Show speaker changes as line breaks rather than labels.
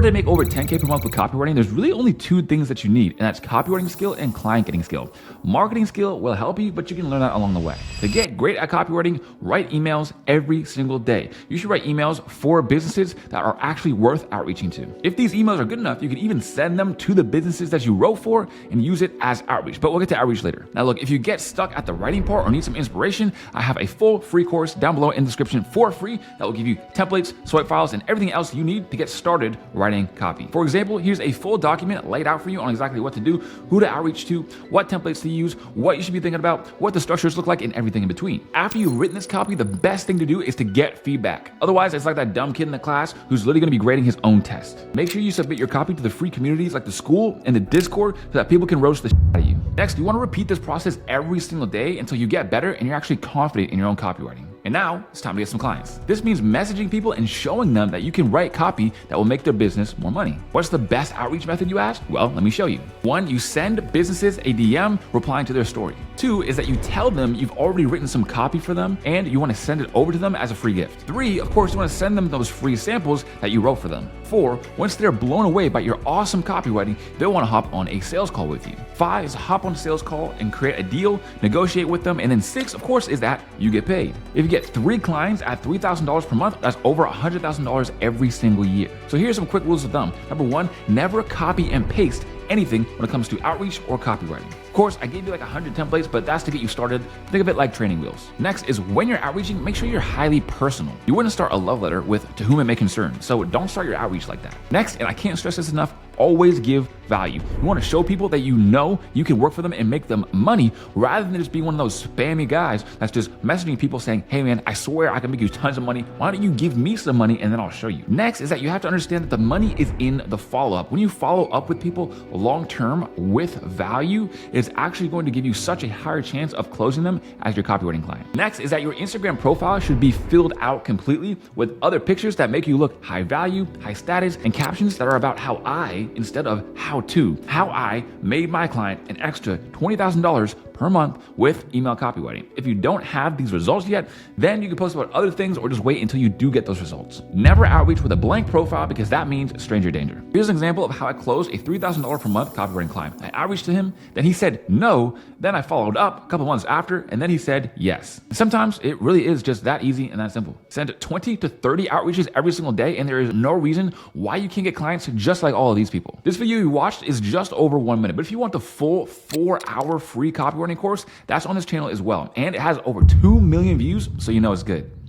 order to make over 10K per month with copywriting, there's really only two things that you need, and that's copywriting skill and client getting skill. Marketing skill will help you, but you can learn that along the way. To get great at copywriting, write emails every single day. You should write emails for businesses that are actually worth outreaching to. If these emails are good enough, you can even send them to the businesses that you wrote for and use it as outreach, but we'll get to outreach later. Now look, if you get stuck at the writing part or need some inspiration, I have a full free course down below in the description for free that will give you templates, swipe files, and everything else you need to get started writing copy. For example, here's a full document laid out for you on exactly what to do, who to outreach to, what templates to use, what you should be thinking about, what the structures look like, and everything in between. After you've written this copy, the best thing to do is to get feedback. Otherwise, it's like that dumb kid in the class who's literally gonna be grading his own test. Make sure you submit your copy to the free communities like the school and the Discord so that people can roast the shit out of you. Next, you wanna repeat this process every single day until you get better and you're actually confident in your own copywriting. And now it's time to get some clients. This means messaging people and showing them that you can write copy that will make their business more money. What's the best outreach method, you ask? Well, let me show you. 1, you send businesses a DM replying to their story. 2 is that you tell them you've already written some copy for them and you want to send it over to them as a free gift. 3, of course, you want to send them those free samples that you wrote for them. 4, once they're blown away by your awesome copywriting, they'll want to hop on a sales call with you. 5 is hop on a sales call and create a deal, negotiate with them. And then 6, of course, is that you get paid. If you get 3 clients at $3,000 per month, that's over $100,000 every single year. So here's some quick rules of thumb. Number 1, never copy and paste anything when it comes to outreach or copywriting. Of course, I gave you like 100 templates, but that's to get you started. Think of it like training wheels. Next is when you're outreaching, make sure you're highly personal. You wouldn't start a love letter with "to whom it may concern," so don't start your outreach like that. Next, and I can't stress this enough, always give value. You want to show people that you know you can work for them and make them money rather than just being one of those spammy guys that's just messaging people saying, "Hey man, I swear I can make you tons of money. Why don't you give me some money and then I'll show you." Next is that you have to understand that the money is in the follow-up. When you follow up with people long-term with value, it's actually going to give you such a higher chance of closing them as your copywriting client. Next is that your Instagram profile should be filled out completely with other pictures that make you look high value, high status, and captions that are about how I, instead of how to, how I made my client an extra $20,000 per month with email copywriting. If you don't have these results yet, then you can post about other things or just wait until you do get those results. Never outreach with a blank profile because that means stranger danger. Here's an example of how I closed a $3,000 per month copywriting client. I outreached to him, then he said no, then I followed up a couple months after, and then he said yes. Sometimes it really is just that easy and that simple. Send 20 to 30 outreaches every single day, and there is no reason why you can't get clients just like all of these people. This video you watched is just over 1 minute, but if you want the full 4-hour free copywriting course, that's on this channel as well. And it has over 2 million views, so you know it's good.